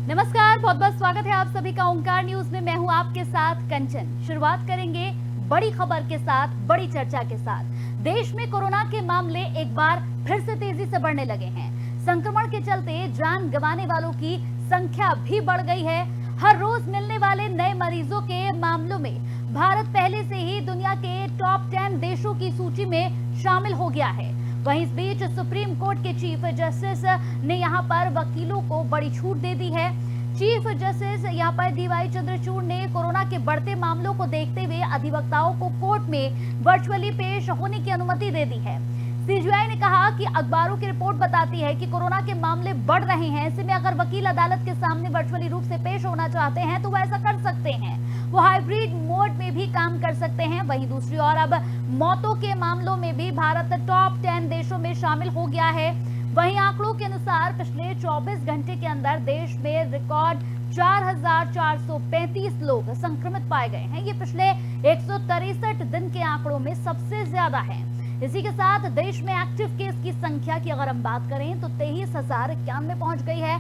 नमस्कार, बहुत बहुत स्वागत है आप सभी का ओंकार न्यूज में। मैं हूं आपके साथ कंचन। शुरुआत करेंगे बड़ी खबर के साथ, बड़ी चर्चा के साथ। देश में कोरोना के मामले एक बार फिर से तेजी से बढ़ने लगे हैं। संक्रमण के चलते जान गंवाने वालों की संख्या भी बढ़ गई है। हर रोज मिलने वाले नए मरीजों के मामलों में भारत पहले से ही दुनिया के टॉप 10 देशों की सूची में शामिल हो गया है। वहीं इस बीच सुप्रीम कोर्ट के चीफ जस्टिस ने यहां पर वकीलों को बड़ी छूट दे दी है। चीफ जस्टिस यहां पर डीवाई चंद्रचूड़ ने कोरोना के बढ़ते मामलों को देखते हुए अधिवक्ताओं को कोर्ट में वर्चुअली पेश होने की अनुमति दे दी है। सीजीआई ने कहा कि अखबारों की रिपोर्ट बताती है कि कोरोना के मामले बढ़ रहे हैं। ऐसे में अगर वकील अदालत के सामने वर्चुअली रूप से पेश होना चाहते हैं तो वो ऐसा कर सकते हैं। वो हाइब्रिड मोड में भी काम कर सकते हैं। वहीं दूसरी ओर अब मौतों के मामलों में भी भारत टॉप 10 देशों में शामिल हो गया है। वहीं आंकड़ों के अनुसार पिछले 24 घंटे के अंदर देश में रिकॉर्ड 4,435 लोग संक्रमित पाए गए हैं। ये पिछले 163 दिन के आंकड़ों में सबसे ज्यादा है। इसी के साथ देश में एक्टिव केस की संख्या की अगर हम बात करें तो 23,091 पहुंच गई है।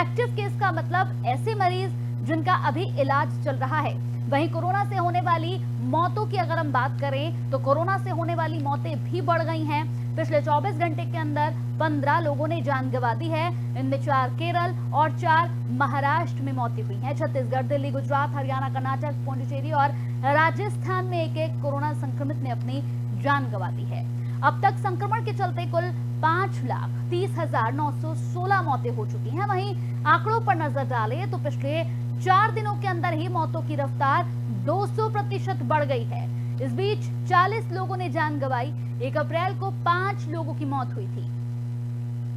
एक्टिव केस का मतलब ऐसे मरीज जिनका अभी इलाज चल रहा है। वहीं कोरोना से होने वाली मौतों की अगर हम बात करें तो कोरोना से होने वाली मौतें भी बढ़ गई हैं। पिछले 24 घंटे के अंदर 15 लोगों ने जान गंवा दी है। इनमें 4 केरल और 4 महाराष्ट्र में मौतें हुई हैं। छत्तीसगढ़, दिल्ली, गुजरात, हरियाणा, कर्नाटक, पुडुचेरी और राजस्थान में एक कोरोना संक्रमित ने अपनी जान गंवा दी है। अब तक संक्रमण के चलते कुल 5,30,916 मौतें हो चुकी हैं। वहीं आंकड़ों पर नजर डालें तो पिछले 4 दिनों के अंदर ही मौतों की रफ्तार 200% बढ़ गई है। इस बीच 40 लोगों ने जान गंवाई। 1 अप्रैल को 5 लोगों की मौत हुई थी,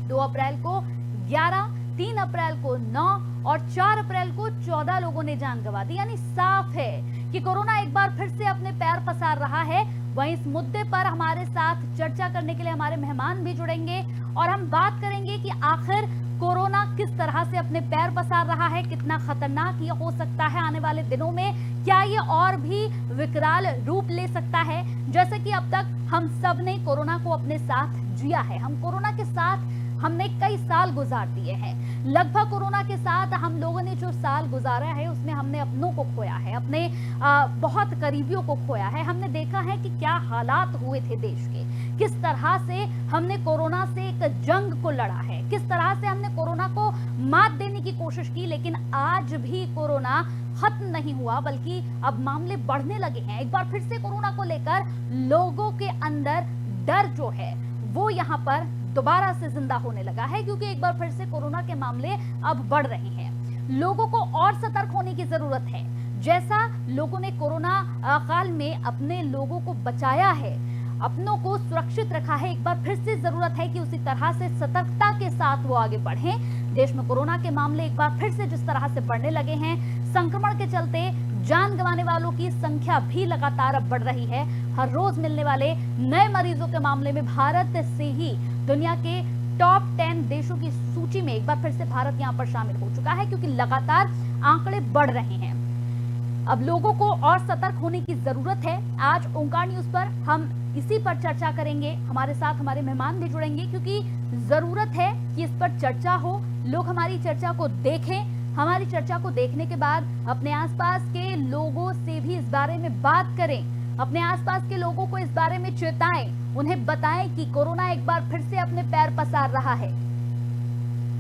2 अप्रैल को 11, 3 अप्रैल को 9 और 4 अप्रैल को 14 लोगों ने जान गंवा दी। यानी साफ है कि कोरोना एक बार फिर से अपने पैर पसार रहा है। वहीं इस मुद्दे पर हमारे साथ चर्चा करने के लिए हमारे मेहमान भी जुड़ेंगे और हम बात करेंगे कि आखिर कोरोना किस तरह से अपने पैर पसार रहा है, कितना खतरनाक ये हो सकता है आने वाले दिनों में, क्या ये और भी विकराल रूप ले सकता है। जैसे कि अब तक हम सब ने कोरोना को अपने साथ जिया है। हम कोरोना के साथ हमने कई साल गुजार दिए हैं। लगभग कोरोना के साथ हम लोगों ने जो साल गुजारा है उसमें हमने अपनों को खोया है, अपने बहुत करीबियों को खोया है। हमने देखा है कि क्या हालात हुए थे देश के, किस तरह से हमने कोरोना से एक जंग को लड़ा है, किस तरह से हमने कोरोना को मात देने की कोशिश की। लेकिन आज भी कोरोना खत्म नहीं हुआ, बल्कि अब मामले बढ़ने लगे हैं। एक बार फिर से कोरोना को लेकर लोगों के अंदर डर जो है वो यहाँ पर दोबारा से जिंदा होने लगा है, क्योंकि एक बार फिर से कोरोना के मामले अब बढ़ रहे हैं। लोगों को और सतर्क होने की जरूरत है। जैसा लोगों ने कोरोना काल में अपने लोगों को बचाया है, अपनों को सुरक्षित रखा है, एक बार फिर से जरूरत है कि उसी तरह से सतर्कता के साथ वो आगे बढ़ें। देश में कोरोना के मामले एक बार फिर से जिस तरह से बढ़ने लगे हैं, संक्रमण के चलते जान गंवाने वालों की संख्या भी लगातार अब बढ़ रही है। हर रोज मिलने वाले नए मरीजों के मामले में भारत से ही दुनिया के टॉप 10 देशों की सूची में एक बार फिर से भारत यहां पर शामिल हो चुका है, क्योंकि लगातार आंकड़े बढ़ रहे हैं। अब लोगों को और सतर्क होने की जरूरत है। आज ओंकार न्यूज पर हम इसी पर चर्चा करेंगे। हमारे साथ हमारे मेहमान भी जुड़ेंगे, क्योंकि जरूरत है कि इस पर चर्चा हो, लोग हमारी चर्चा को देखें। हमारी चर्चा को देखने के बाद अपने आसपास के लोगों से भी इस बारे में बात करें, अपने आसपास के लोगों को इस बारे में चेताएं, उन्हें बताएं कि कोरोना एक बार फिर से अपने पैर पसार रहा है।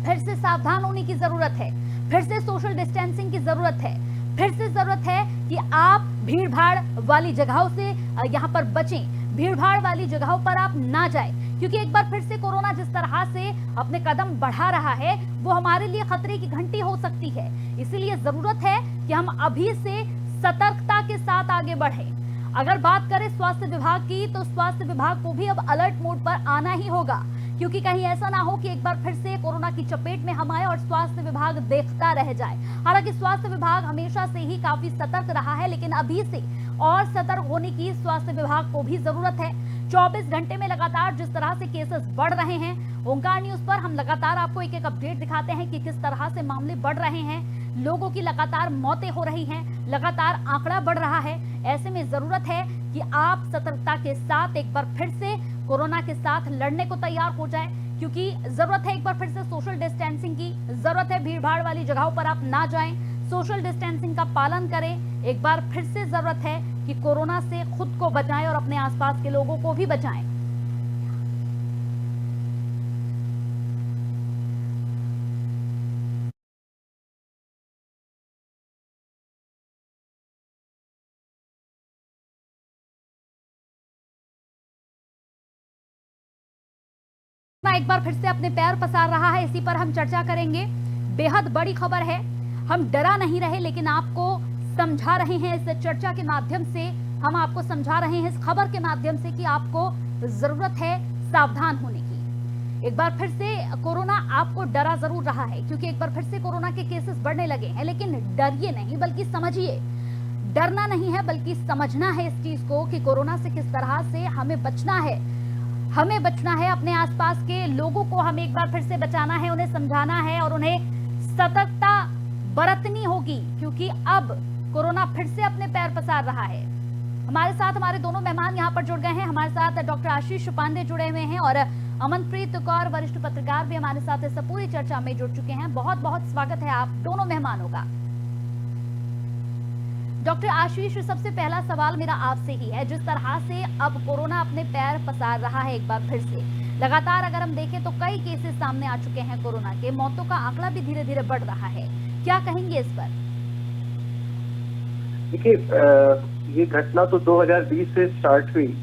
फिर से सावधान होने की जरूरत है, फिर से सोशल डिस्टेंसिंग की जरूरत है, फिर से जरूरत है कि आप भीड़ भाड़ वाली जगहों से यहाँ पर बचें, भीड़ भाड़ वाली जगहों पर आप ना जाएं, क्योंकि एक बार फिर से कोरोना जिस तरह से अपने कदम बढ़ा रहा है वो हमारे लिए खतरे की घंटी हो सकती है। इसीलिए जरूरत है कि हम अभी से सतर्कता के साथ आगे बढ़ें। अगर बात करें स्वास्थ्य विभाग की, तो स्वास्थ्य विभाग को भी अब अलर्ट मोड पर आना ही होगा, क्योंकि कहीं ऐसा ना हो कि एक बार फिर से कोरोना की चपेट में हम आए और स्वास्थ्य विभाग देखता रह जाए। हालांकि स्वास्थ्य विभाग हमेशा से ही काफी सतर्क रहा है, लेकिन अभी से और सतर्क होने की स्वास्थ्य विभाग को भी जरूरत है। 24 घंटे में लगातार जिस तरह से केसेस बढ़ रहे हैं, ओंकार न्यूज पर हम लगातार आपको एक एक अपडेट दिखाते हैं कि किस तरह से मामले बढ़ रहे हैं। लोगों की लगातार मौतें हो रही हैं, लगातार आंकड़ा बढ़ रहा है। ऐसे में जरूरत है कि आप सतर्कता के साथ एक बार फिर से कोरोना के साथ लड़ने को तैयार हो जाए, क्योंकि जरूरत है एक बार फिर से सोशल डिस्टेंसिंग की, जरूरत है भीड़ भाड़ वाली जगहों पर आप ना जाएं, सोशल डिस्टेंसिंग का पालन करें। एक बार फिर से जरूरत है कि कोरोना से खुद को बचाएं और अपने आसपास के लोगों को भी बचाएं। एक बार फिर से अपने पैर पसार रहा है, इसी पर हम चर्चा करेंगे। बेहद बड़ी खबर है, हम डरा नहीं रहे लेकिन आपको समझा रहे हैं इस चर्चा के माध्यम से, हम आपको समझा रहे हैं इस खबर के माध्यम से कि आपको जरूरत है सावधान होने की। एक बार फिर से कोरोना आपको डरा जरूर रहा है, क्योंकि एक बार फिर से कोरोना के केसेस बढ़ने लगे हैं, लेकिन डरिए नहीं बल्कि समझिए। डरना नहीं है बल्कि समझना है इस चीज को कि कोरोना से किस तरह से हमें बचना है। हमें बचना है, अपने आसपास के लोगों को हमें एक बार फिर से बचाना है, उन्हें समझाना है और उन्हें सतर्कता बरतनी होगी, क्योंकि अब कोरोना फिर से अपने पैर पसार रहा है। हमारे साथ हमारे दोनों मेहमान यहाँ पर जुड़ गए हैं। हमारे साथ डॉक्टर आशीष पांडे जुड़े हुए हैं और अमनप्रीत कौर वरिष्ठ पत्रकार भी हमारे साथ इस पूरी चर्चा में जुड़ चुके हैं। बहुत बहुत स्वागत है आप दोनों मेहमानों का। डॉक्टर आशीष, सबसे पहला सवाल मेरा आपसे ही है, जिस तरह से अब कोरोना अपने पैर पसार रहा है एक बार फिर से, लगातार अगर हम देखें तो कई केसेस सामने आ चुके हैं कोरोना के, मौतों का आंकड़ा भी धीरे धीरे बढ़ रहा है, क्या कहेंगे इस पर? देखिए, ये घटना तो 2020 से स्टार्ट हुई।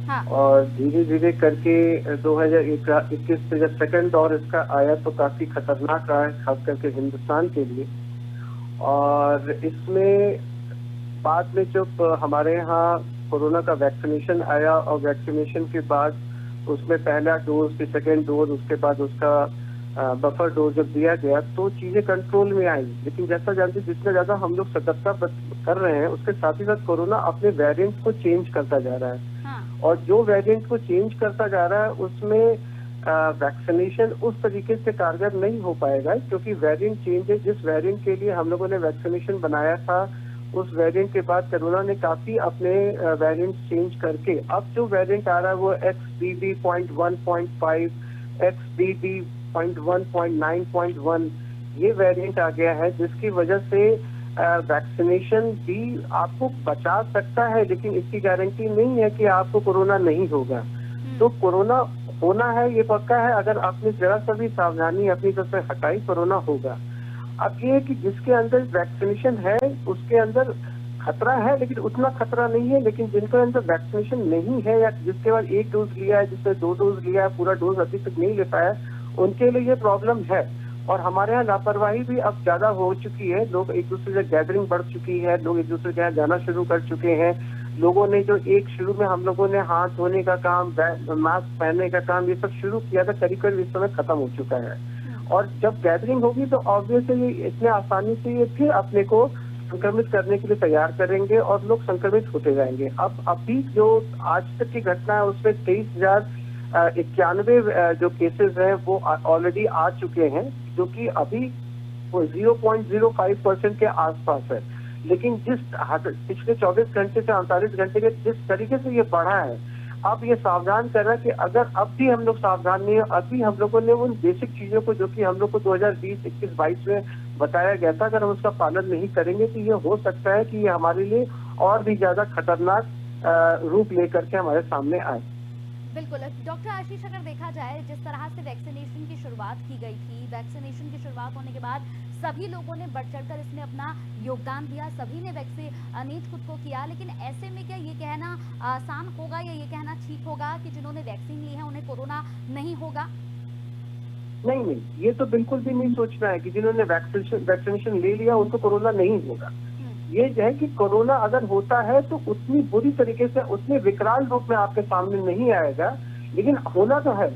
हाँ। और धीरे धीरे करके 2021 से जब सेकंड दौर इसका आया तो काफी खतरनाक रहा है, खास करके हिंदुस्तान के लिए। और इसमें बाद में जब हमारे यहाँ कोरोना का वैक्सीनेशन आया और वैक्सीनेशन के बाद उसमें पहला डोज, फिर सेकेंड डोज, उसके बाद उसका बफर डोज जब दिया गया तो चीजें कंट्रोल में आई। लेकिन जैसा जानते जितना ज्यादा हम लोग सतर्कता कर रहे हैं उसके साथ ही साथ कोरोना अपने वेरिएंट को चेंज करता जा रहा है। हाँ। और जो वेरिएंट को चेंज करता जा रहा है उसमें वैक्सीनेशन उस तरीके से कारगर नहीं हो पाएगा, क्योंकि वेरिएंट चेंज है। जिस वेरिएंट के लिए हम लोगों ने वैक्सीनेशन बनाया था उस वेरिएंट के बाद कोरोना ने काफी अपने वेरिएंट चेंज करके अब जो वेरिएंट आ रहा है वो XBB.1.5, XBB.1.9.1 ये वेरिएंट आ गया है, जिसकी वजह से वैक्सीनेशन भी आपको बचा सकता है, लेकिन इसकी गारंटी नहीं है कि आपको कोरोना नहीं होगा। तो कोरोना होना है ये पक्का है, अगर आपने जरा सा भी सावधानी अपनी तरफ से हटाई कोरोना होगा। अब ये कि जिसके अंदर वैक्सीनेशन है उसके अंदर खतरा है, लेकिन उतना खतरा नहीं है। लेकिन जिनके अंदर वैक्सीनेशन नहीं है या जिसके बाद एक डोज लिया है, जिसने 2 डोज लिया है, पूरा डोज अभी तक नहीं ले पाया, उनके लिए ये प्रॉब्लम है। और हमारे यहाँ लापरवाही भी अब ज्यादा हो चुकी है, लोग एक दूसरे से गैदरिंग बढ़ चुकी है, लोग एक दूसरे के यहाँ जाना शुरू कर चुके हैं। लोगों ने जो एक शुरू में हम लोगों ने हाथ धोने का काम, मास्क पहनने का काम, ये सब शुरू किया था, करीब करीब इस समय खत्म हो चुका है। और जब गैदरिंग होगी तो ऑब्वियसली इतने आसानी से ये फिर अपने को संक्रमित करने के लिए तैयार करेंगे और लोग संक्रमित होते जाएंगे। अब अभी जो आज तक की घटना है उसमें 23,091 जो केसेस हैं वो ऑलरेडी आ चुके हैं, जो कि अभी 0.05% के आसपास है। लेकिन जिस पिछले 24 घंटे से 48 घंटे के जिस तरीके से ये बढ़ा है, अब ये सावधान कर रहा है कि अगर अब भी हम लोग सावधान नहीं है, अभी हम लोगों ने उन बेसिक चीजों को जो कि हम लोग को 2020, 21, 22 में बताया गया था, अगर हम उसका पालन नहीं करेंगे तो ये हो सकता है कि ये हमारे लिए और भी ज्यादा खतरनाक रूप लेकर के हमारे सामने आए। बिल्कुल डॉक्टर आशीष, अगर देखा जाए जिस तरह से वैक्सीनेशन की शुरुआत की गई थी, वैक्सीनेशन की शुरुआत होने के बाद सभी लोगों ने बढ़ चढ़कर इसमें अपना योगदान दिया, सभी ने वैक्सीनेट खुद को किया, लेकिन ऐसे में क्या ये कहना आसान होगा या ये कहना ठीक होगा कि जिन्होंने वैक्सीन ली है उन्हें कोरोना नहीं होगा? नहीं, ये तो बिल्कुल भी नहीं सोचना है कि जिन्होंने वैक्सीनेशन ले लिया उनको कोरोना नहीं होगा। ये है कि कोरोना अगर होता है तो उतनी बुरी तरीके से, उतने विकराल रूप में आपके सामने नहीं आएगा, लेकिन होना तो है।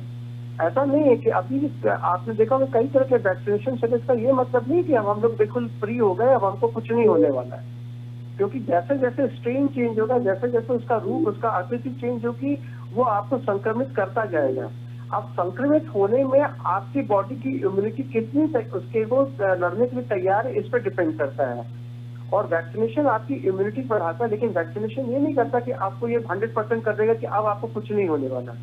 ऐसा नहीं है कि अभी आपने देखा होगा कई तरह के वैक्सीनेशन है, इसका ये मतलब नहीं कि हम लोग बिल्कुल फ्री हो गए, अब हमको कुछ नहीं होने वाला है। क्योंकि जैसे जैसे स्ट्रेन चेंज होगा, जैसे जैसे उसका रूप, उसका आकृति चेंज होगी, वो आपको संक्रमित करता जाएगा। अब संक्रमित होने में आपकी बॉडी की इम्यूनिटी कितनी उसके वो लड़ने के लिए तैयार है, इस पर डिपेंड करता है। और वैक्सीनेशन आपकी इम्यूनिटी बढ़ाता है, लेकिन वैक्सीनेशन ये नहीं करता कि आपको ये 100% कर देगा कि अब आपको कुछ नहीं होने वाला।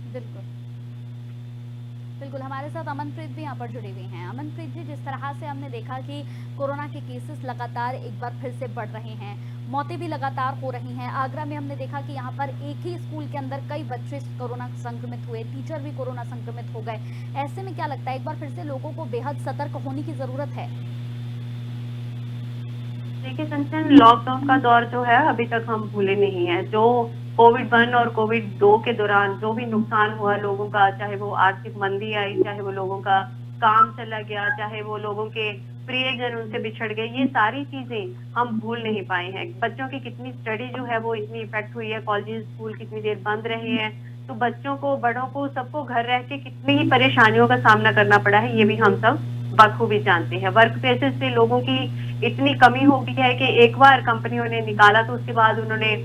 बिल्कुल, हमारे साथ अमनप्रीत भी यहाँ पर जुड़े हुए हैं। अमनप्रीत जी, जिस तरह से हमने देखा कि कोरोना के केसेस लगातार एक बार फिर से बढ़ रहे हैं, मौतें भी लगातार हो रही हैं। आगरा में हमने देखा कि यहाँ पर एक ही स्कूल के अंदर कई बच्चे कोरोना संक्रमित हुए, टीचर भी कोरोना संक्रमित हो गए। ऐसे में क्या लगता है, एक बार फिर से लोगों को बेहद सतर्क होने की जरूरत है? देखिए कंचन, लॉकडाउन का दौर जो है अभी तक हम भूले नहीं है। जो कोविड 1 और कोविड 2 के दौरान जो भी नुकसान हुआ लोगों का, चाहे वो आर्थिक मंदी आई, चाहे वो लोगों का काम चला गया, चाहे वो लोगों के प्रियजन उनसे बिछड़ गए, ये सारी चीजें हम भूल नहीं पाए हैं। बच्चों की कितनी स्टडी जो है वो इतनी इफेक्ट हुई है, कॉलेज स्कूल कितनी देर बंद रहे हैं, तो बच्चों को, बड़ों को, सबको घर रह के कितनी ही परेशानियों का सामना करना पड़ा है, ये भी हम सब बखूबी जानते हैं। वर्क प्लेसेस से लोगों की इतनी कमी हो गई है कि एक बार कंपनियों ने निकाला तो उसके बाद उन्होंने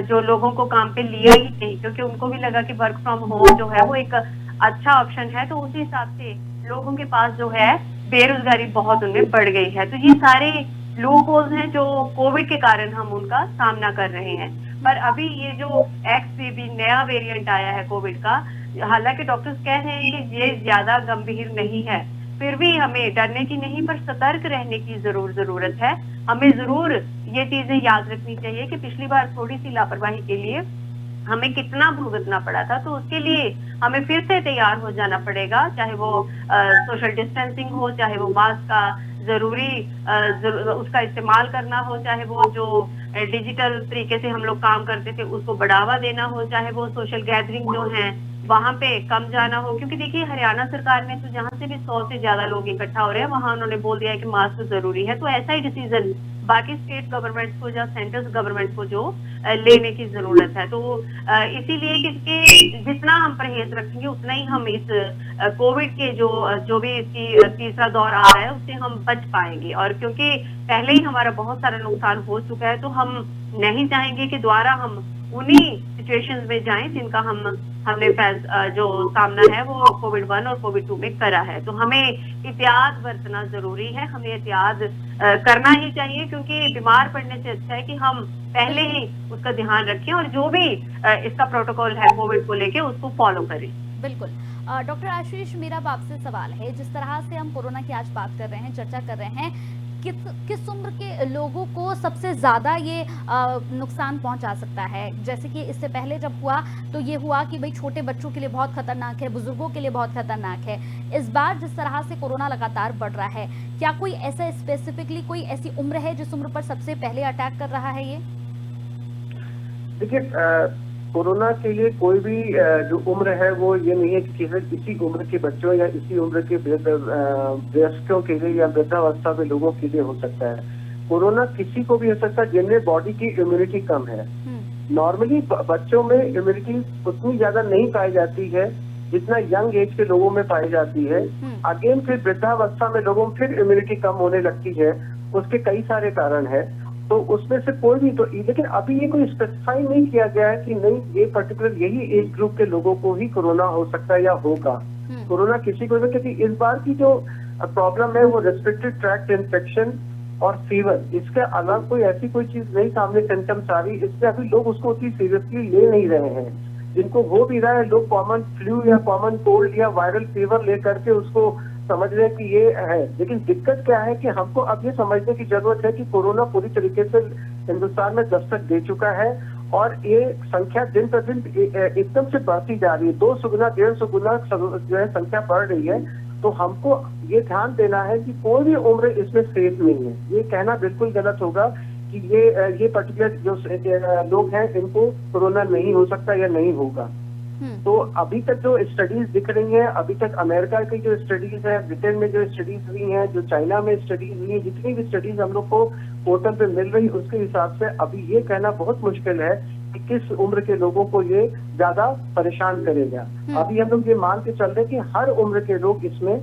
जो लोगों को काम पे लिया ही नहीं, क्योंकि उनको भी लगा कि वर्क फ्रॉम होम जो है वो एक अच्छा ऑप्शन है। तो उसी हिसाब से लोगों के पास जो है बेरोजगारी बहुत उनमें बढ़ गई है। तो ये सारे लूप होल्स हैं जो कोविड के कारण हम उनका सामना कर रहे हैं। पर अभी ये जो XBB नया वेरिएंट आया है कोविड का, हालांकि डॉक्टर्स कह रहे हैं कि ये ज्यादा गंभीर नहीं है, फिर भी हमें डरने की नहीं पर सतर्क रहने की जरूरत है। हमें जरूर ये चीजें याद रखनी चाहिए कि पिछली बार थोड़ी सी लापरवाही के लिए हमें कितना भुगतना पड़ा था, तो उसके लिए हमें फिर से तैयार हो जाना पड़ेगा। चाहे वो सोशल डिस्टेंसिंग हो, चाहे वो मास्क का जरूरी उसका इस्तेमाल करना हो, चाहे वो जो डिजिटल तरीके से हम लोग काम करते थे उसको बढ़ावा देना हो, चाहे वो सोशल गैदरिंग जो है वहां पे कम जाना हो। क्योंकि देखिए हरियाणा सरकार में तो जहां से भी 100 से ज्यादा लोग इकट्ठा हो रहे हैं वहां उन्होंने बोल दिया है कि मास्क जरूरी है। तो ऐसा ही डिसीजन बाकी स्टेट गवर्नमेंट को या सेंट्रल गवर्नमेंट को जो लेने की जरूरत है। तो इसीलिए कि जितना हम परहेज रखेंगे उतना ही हम इस कोविड के जो भी इसकी तीसरा दौर आ रहा है उससे हम बच पाएंगे। और क्योंकि पहले ही हमारा बहुत सारा नुकसान हो चुका है, तो हम नहीं चाहेंगे कि दोबारा हम उन्हीं सिचुएशंस में जाएं जिनका हमने जो सामना है वो कोविड 1 और कोविड 2 में करा है। तो हमें एहतियात बरतना जरूरी है, हमें एहतियात करना ही चाहिए, क्योंकि बीमार पड़ने से अच्छा है कि हम पहले ही उसका ध्यान रखें और जो भी इसका प्रोटोकॉल है कोविड को लेके उसको फॉलो करें। बिल्कुल। डॉक्टर आशीष, मेरा अब आपसे सवाल है, जिस तरह से हम कोरोना की आज बात कर रहे हैं, चर्चा कर रहे हैं, किस उम्र के लोगों को सबसे ज्यादा ये नुकसान पहुंचा सकता है? जैसे कि इससे पहले जब हुआ तो ये हुआ कि भाई छोटे बच्चों के लिए बहुत खतरनाक है, बुजुर्गों के लिए बहुत खतरनाक है। इस बार जिस तरह से कोरोना लगातार बढ़ रहा है, क्या कोई ऐसा स्पेसिफिकली कोई ऐसी उम्र है जिस उम्र पर सबसे पहले अटैक कर रहा है ये? देखिए कोरोना के लिए कोई भी जो उम्र है वो ये नहीं है कि केवल इसी उम्र के बच्चों या इसी उम्र के वयस्कों के लिए या वृद्धावस्था में लोगों के लिए हो सकता है। कोरोना किसी को भी हो सकता है जिनमें बॉडी की इम्यूनिटी कम है। नॉर्मली बच्चों में इम्यूनिटी उतनी ज्यादा नहीं पाई जाती है जितना यंग एज के लोगों में पाई जाती है। अगेन फिर वृद्धावस्था में लोगों में फिर इम्यूनिटी कम होने लगती है। उसके कई सारे कारण है, तो उसमें से कोई भी तो, लेकिन अभी ये कोई स्पेसिफाई नहीं किया गया है कि नहीं ये पर्टिकुलर यही एज ग्रुप के लोगों को ही कोरोना हो सकता है या होगा। कोरोना किसी को भी, क्योंकि इस बार की जो प्रॉब्लम है वो रेस्पिरेटरी ट्रैक्ट इन्फेक्शन और फीवर, इसके अलावा कोई ऐसी कोई चीज नहीं सामने सिम्टम्स आ रही, इसलिए अभी लोग उसको उतनी सीरियसली ले नहीं रहे हैं। जिनको हो भी रहा है लोग कॉमन फ्लू या कॉमन कोल्ड या वायरल फीवर लेकर के उसको समझ रहे हैं कि ये है। लेकिन दिक्कत क्या है कि हमको अब ये समझने की जरूरत है कि कोरोना पूरी तरीके से हिंदुस्तान में दस्तक दे चुका है और ये संख्या दिन प्रतिदिन एकदम से बढ़ती जा रही है। 200 गुना 150 गुना जो है संख्या बढ़ रही है। तो हमको ये ध्यान देना है कि कोई भी उम्र इसमें सेफ नहीं है। ये कहना बिल्कुल गलत होगा कि ये पर्टिकुलर जो लोग हैं इनको कोरोना नहीं हो सकता या नहीं होगा। तो अभी तक जो स्टडीज दिख रही हैं, अभी तक अमेरिका की जो स्टडीज है, ब्रिटेन में जो स्टडीज हुई हैं, जो चाइना में स्टडीज हुई है, जितनी भी स्टडीज हम लोग को पोर्टल पे मिल रही, उसके हिसाब से अभी ये कहना बहुत मुश्किल है कि किस उम्र के लोगों को ये ज्यादा परेशान करेगा। अभी हम लोग ये मान के चल रहे हैं कि हर उम्र के लोग इसमें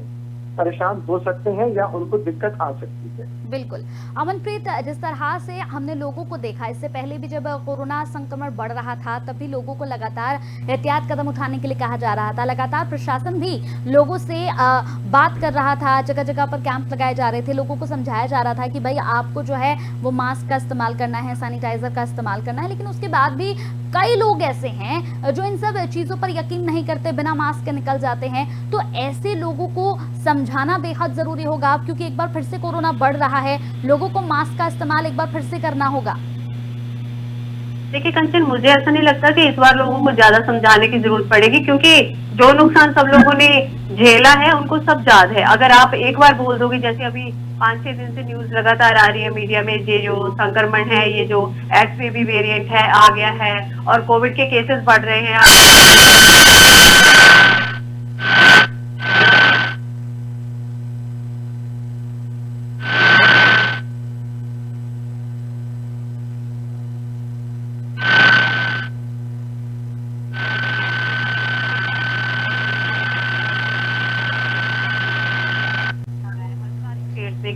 परेशान हो सकते हैं या उनको दिक्कत आ सकती है। बिल्कुल। अमनप्रीत, जिस तरह से हमने लोगों को देखा, इससे पहले भी जब कोरोना संक्रमण बढ़ रहा था तब भी लोगों को लगातार एहतियात कदम उठाने के लिए कहा जा रहा था। लगातार प्रशासन भी लोगों से बात कर रहा था, जगह जगह पर कैंप लगाए जा रहे थे, लोगों को समझाया जा रहा था कि भाई आपको जो है वो मास्क का इस्तेमाल करना है, सैनिटाइजर का इस्तेमाल करना है। लेकिन उसके बाद भी कई लोग ऐसे हैं जो इन सब चीज़ों पर यकीन नहीं करते, बिना मास्क के निकल जाते हैं। तो ऐसे लोगों को समझाना बेहद ज़रूरी होगा, क्योंकि एक बार फिर से कोरोना बढ़ रहा है, लोगों को मास्क का इस्तेमाल एक बार फिर से करना होगा। देखिए कंचन, मुझे ऐसा नहीं लगता कि इस बार लोगों को ज्यादा समझाने की जरूरत पड़ेगी, क्योंकि जो नुकसान सब लोगों ने झेला है उनको सब याद है। अगर आप एक बार बोल दोगे, जैसे अभी 5-6 दिन से न्यूज लगातार आ रही है मीडिया में, ये जो संक्रमण है, ये जो XBB वेरिएंट है आ गया है और कोविड के केसेस बढ़ रहे हैं।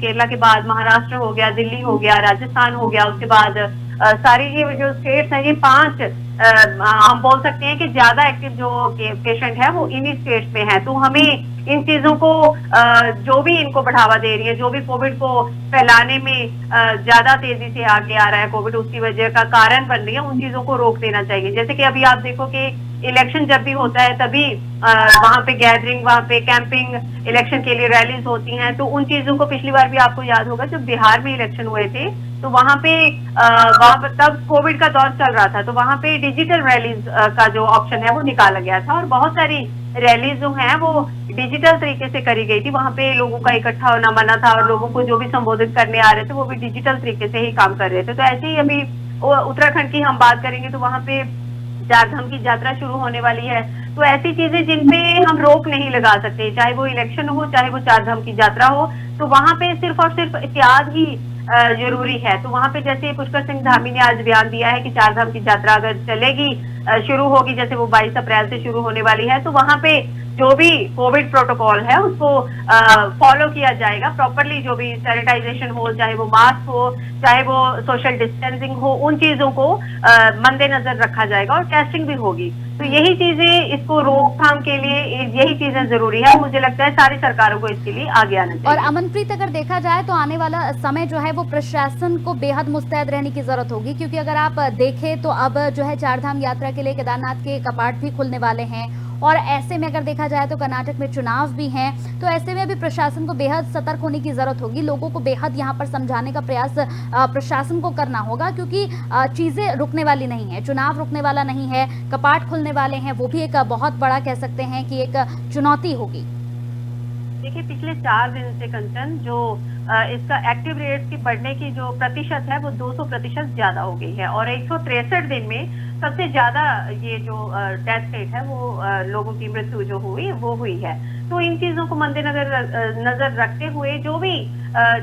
केरला के बाद महाराष्ट्र हो गया, दिल्ली हो गया, राजस्थान हो गया, उसके बाद सारी ये जो स्टेट्स हैं, ये 5 हम बोल सकते हैं कि ज्यादा एक्टिव जो पेशेंट है वो इन्हीं स्टेट्स में है। तो हमें इन चीजों को जो भी इनको बढ़ावा दे रही है, जो भी कोविड को फैलाने में ज्यादा तेजी से आगे आ रहा है, कोविड उसकी वजह का कारण बन रही है, उन चीजों को रोक देना चाहिए। जैसे कि अभी आप देखो कि इलेक्शन जब भी होता है तभी वहां पे गैदरिंग, वहां पे कैंपिंग, इलेक्शन के लिए रैलीज होती हैं। तो उन चीजों को पिछली बार भी आपको याद होगा, जब बिहार में इलेक्शन हुए थे तो वहां पर तब कोविड का दौर चल रहा था, तो वहां पे डिजिटल रैलीज का जो ऑप्शन है वो निकाला गया था और बहुत सारी रैलीज जो हैं वो डिजिटल तरीके से करी गई थी। वहां पे लोगों का इकट्ठा होना मना था और लोगों को जो भी संबोधित करने आ रहे थे वो भी डिजिटल तरीके से ही काम कर रहे थे। तो ऐसे ही अभी उत्तराखंड की हम बात करेंगे तो वहां पे चारधाम की यात्रा शुरू होने वाली है। तो ऐसी चीजें जिनपे हम रोक नहीं लगा सकते, चाहे वो इलेक्शन हो, चाहे वो चारधाम की यात्रा हो, तो वहां पे सिर्फ और सिर्फ एहतियात ही जरूरी है। तो वहां पे जैसे पुष्कर सिंह धामी ने आज बयान दिया है कि चारधाम की यात्रा अगर चलेगी, शुरू होगी, जैसे वो 22 अप्रैल से शुरू होने वाली है, तो वहां पे जो भी कोविड प्रोटोकॉल है उसको फॉलो किया जाएगा प्रॉपरली। जो भी सैनिटाइजेशन हो, चाहे वो मास्क हो, चाहे वो सोशल डिस्टेंसिंग हो, उन चीजों को मद्देनजर रखा जाएगा और टेस्टिंग भी होगी। तो यही चीजें, इसको रोकथाम के लिए यही चीजें जरूरी है। मुझे लगता है सारी सरकारों को इसके लिए आगे आना चाहिए। और अमनप्रीत, अगर देखा जाए तो आने वाला समय जो है वो प्रशासन को बेहद मुस्तैद रहने की जरूरत होगी, क्योंकि अगर आप देखें तो अब जो है चारधाम यात्रा के लिए केदारनाथ के कपाट भी खुलने वाले हैं और ऐसे में अगर देखा जाए तो कर्नाटक में चुनाव भी हैं। तो ऐसे में भी प्रशासन को बेहद सतर्क होने की जरूरत होगी, लोगों को बेहद यहाँ पर समझाने का प्रयास प्रशासन को करना होगा, क्योंकि चीजें रुकने वाली नहीं है, चुनाव रुकने वाला नहीं है, कपाट खुलने वाले हैं, वो भी एक बहुत बड़ा कह सकते हैं कि एक चुनौती होगी। देखिए पिछले 4 दिन से कंचन जो इसका एक्टिव रेट की बढ़ने की जो प्रतिशत है वो 200% ज्यादा हो गई है और 163 दिन में सबसे ज्यादा ये जो डेथ रेट है वो लोगों की मृत्यु जो हुई वो हुई है। तो इन चीजों को नजर रखते हुए जो भी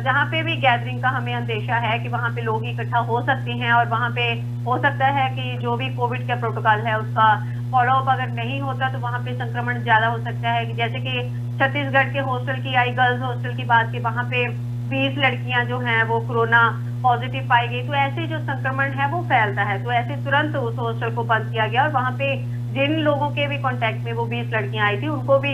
जहाँ पे भी गैदरिंग का हमें अंदेशा है कि वहाँ पे लोग इकट्ठा हो सकते हैं और वहाँ पे हो सकता है कि जो भी कोविड का प्रोटोकॉल है उसका फॉलोअप अगर नहीं होता तो वहाँ पे संक्रमण ज्यादा हो सकता है। जैसे कि छत्तीसगढ़ के हॉस्टल की आई, गर्ल्स हॉस्टल की बात की, वहाँ पे 20 लड़कियां जो हैं वो कोरोना पॉजिटिव पाई गई। तो ऐसे जो संक्रमण है वो फैलता है, तो ऐसे तुरंत उस हॉस्टल को बंद किया गया और वहाँ पे जिन लोगों के भी कांटेक्ट में वो 20 लड़कियां आई थी उनको भी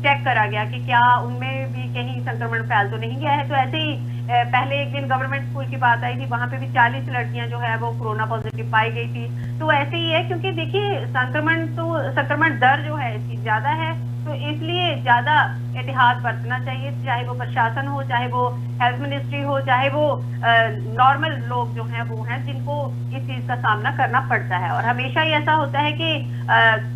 चेक करा गया कि क्या उनमें भी कहीं संक्रमण फैल तो नहीं गया है। तो ऐसे ही पहले एक दिन गवर्नमेंट स्कूल की बात आई थी, वहां पे भी 40 लड़कियां जो है वो कोरोना पॉजिटिव पाई गई थी। तो ऐसे ही है, क्योंकि देखिए संक्रमण दर जो है इसकी ज्यादा है, तो इसलिए ज्यादा एहतियात बरतना चाहिए, चाहे वो प्रशासन हो, चाहे वो हेल्थ मिनिस्ट्री हो, चाहे वो नॉर्मल लोग जो हैं वो हैं जिनको इस चीज का सामना करना पड़ता है। और हमेशा ही ऐसा होता है कि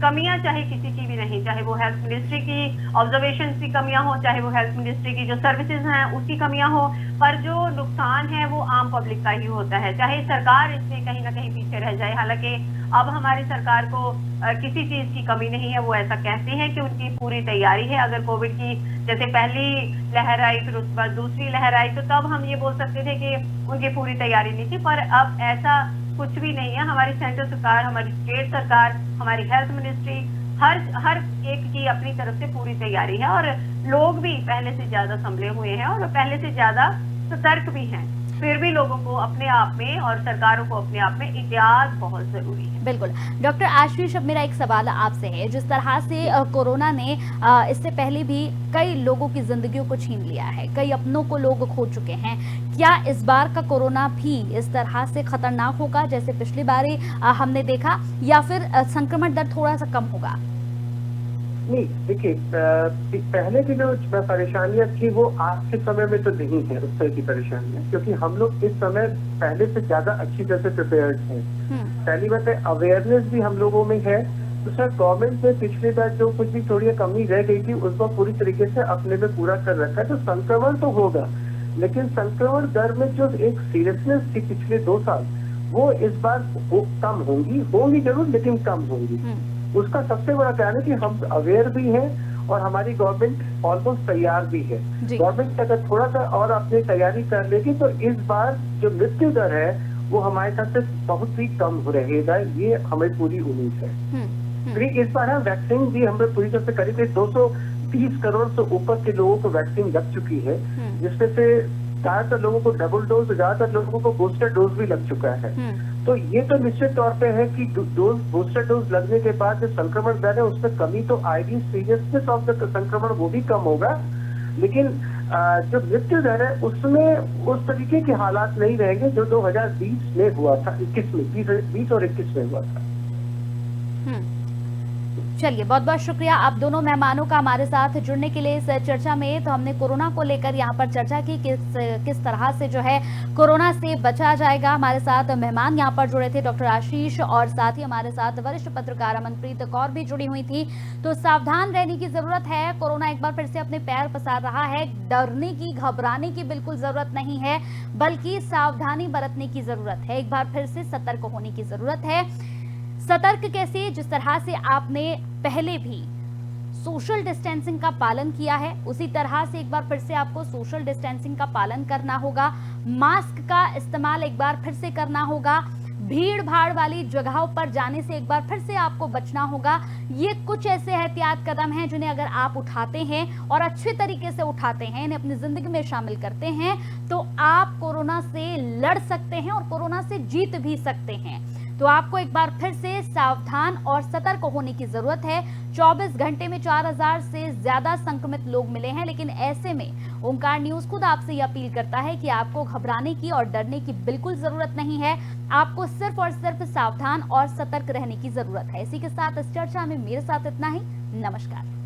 कमियां चाहे किसी की भी नहीं, चाहे वो हेल्थ मिनिस्ट्री की ऑब्जर्वेशन की कमियां हो, चाहे वो हेल्थ मिनिस्ट्री की जो सर्विसेज हैं उसकी कमियां हो, पर जो नुकसान है वो आम पब्लिक का ही होता है, चाहे सरकार इसमें कहीं ना कहीं पीछे रह जाए। हालांकि अब हमारी सरकार को किसी चीज की कमी नहीं है, वो ऐसा कहते हैं कि उनकी पूरी तैयारी है। अगर कोविड की जैसे पहली लहर आई, फिर उसके बाद दूसरी लहर आई, तो तब हम ये बोल सकते थे कि उनकी पूरी तैयारी नहीं थी, पर अब ऐसा कुछ भी नहीं है। हमारी सेंट्रल सरकार, हमारी स्टेट सरकार, हमारी हेल्थ मिनिस्ट्री, हर एक की अपनी तरफ से पूरी तैयारी है और लोग भी पहले से ज्यादा संभले हुए हैं और पहले से ज्यादा सतर्क भी हैं। फिर भी लोगों को अपने आप में और सरकारों को अपने आप में एहतियात बहुत जरूरी है। बिल्कुल। डॉक्टर आशीष, अब मेरा एक सवाल आपसे है, जिस तरह से कोरोना ने इससे पहले भी कई लोगों की जिंदगियों को छीन लिया है, कई अपनों को लोग खो चुके हैं, क्या इस बार का कोरोना भी इस तरह से खतरनाक होगा जैसे पिछली बारी हमने देखा, या फिर संक्रमण दर थोड़ा सा कम होगा? नहीं, देखिए, पहले की जो परेशानियां थी वो आज के समय में तो नहीं है उस तरह की परेशानियां, क्योंकि हम लोग इस समय पहले से ज्यादा अच्छी तरह से प्रिपेयर्ड हैं। पहली बात है, अवेयरनेस भी हम लोगों में है। दूसरा, गवर्नमेंट ने पिछली बार जो कुछ भी थोड़ी कमी रह गई थी उसको पूरी तरीके से अपने में पूरा कर रखा है। तो संक्रमण तो होगा, लेकिन संक्रमण दर में जो एक सीरियसनेस थी पिछले 2 साल, वो इस बार कम होंगी जरूर, लेकिन कम होंगी। उसका सबसे बड़ा कारण है कि हम अवेयर भी हैं और हमारी गवर्नमेंट ऑलमोस्ट तैयार भी है। गवर्नमेंट अगर थोड़ा सा और अपनी तैयारी कर लेगी तो इस बार जो मृत्यु दर है वो हमारे साथ से बहुत ही कम हो रहेगा, ये हमें पूरी उम्मीद है। इस बार वैक्सीन भी हमें पूरी तरह से करीब 230 करोड़ से ऊपर के लोगों को वैक्सीन लग चुकी है, जिसमें से ज्यादातर लोगों को डबल डोज, ज्यादातर लोगों को बूस्टर डोज भी लग चुका है। तो ये तो निश्चित तौर पे है कि बूस्टर डोज लगने के बाद जो संक्रमण दर है उसमें कमी तो आएगी, सीरियसनेस ऑफ द संक्रमण वो भी कम होगा, लेकिन जो मृत्यु दर है उसमें उस तरीके के हालात नहीं रहेंगे जो 2020 में हुआ था, 20 और 21 में हुआ था। चलिए, बहुत बहुत शुक्रिया आप दोनों मेहमानों का हमारे साथ जुड़ने के लिए इस चर्चा में। तो हमने कोरोना को लेकर यहाँ पर चर्चा की, किस तरह से जो है कोरोना से बचा जाएगा। हमारे साथ मेहमान यहाँ पर जुड़े थे डॉक्टर आशीष, और साथ ही हमारे साथ वरिष्ठ पत्रकार अमनप्रीत कौर भी जुड़ी हुई थी। तो सावधान रहने की जरूरत है, कोरोना एक बार फिर से अपने पैर पसार रहा है। डरने की, घबराने की बिल्कुल जरूरत नहीं है, बल्कि सावधानी बरतने की जरूरत है। एक बार फिर से सतर्क होने की जरूरत है। सतर्क कैसे? जिस तरह से आपने पहले भी सोशल डिस्टेंसिंग का पालन किया है, उसी तरह से एक बार फिर से आपको सोशल डिस्टेंसिंग का पालन करना होगा। मास्क का इस्तेमाल एक बार फिर से करना होगा। भीड़ भाड़ वाली जगहों पर जाने से एक बार फिर से आपको बचना होगा। ये कुछ ऐसे एहतियात कदम हैं जिन्हें अगर आप उठाते हैं और अच्छे तरीके से उठाते हैं, इन्हें अपनी जिंदगी में शामिल करते हैं, तो आप कोरोना से लड़ सकते हैं और कोरोना से जीत भी सकते हैं। तो आपको एक बार फिर से सावधान और सतर्क होने की जरूरत है। 24 घंटे में 4000 से ज्यादा संक्रमित लोग मिले हैं, लेकिन ऐसे में ओंकार न्यूज खुद आपसे यह अपील करता है कि आपको घबराने की और डरने की बिल्कुल जरूरत नहीं है। आपको सिर्फ और सिर्फ सावधान और सतर्क रहने की जरूरत है। इसी के साथ इस चर्चा में मेरे साथ इतना ही। नमस्कार।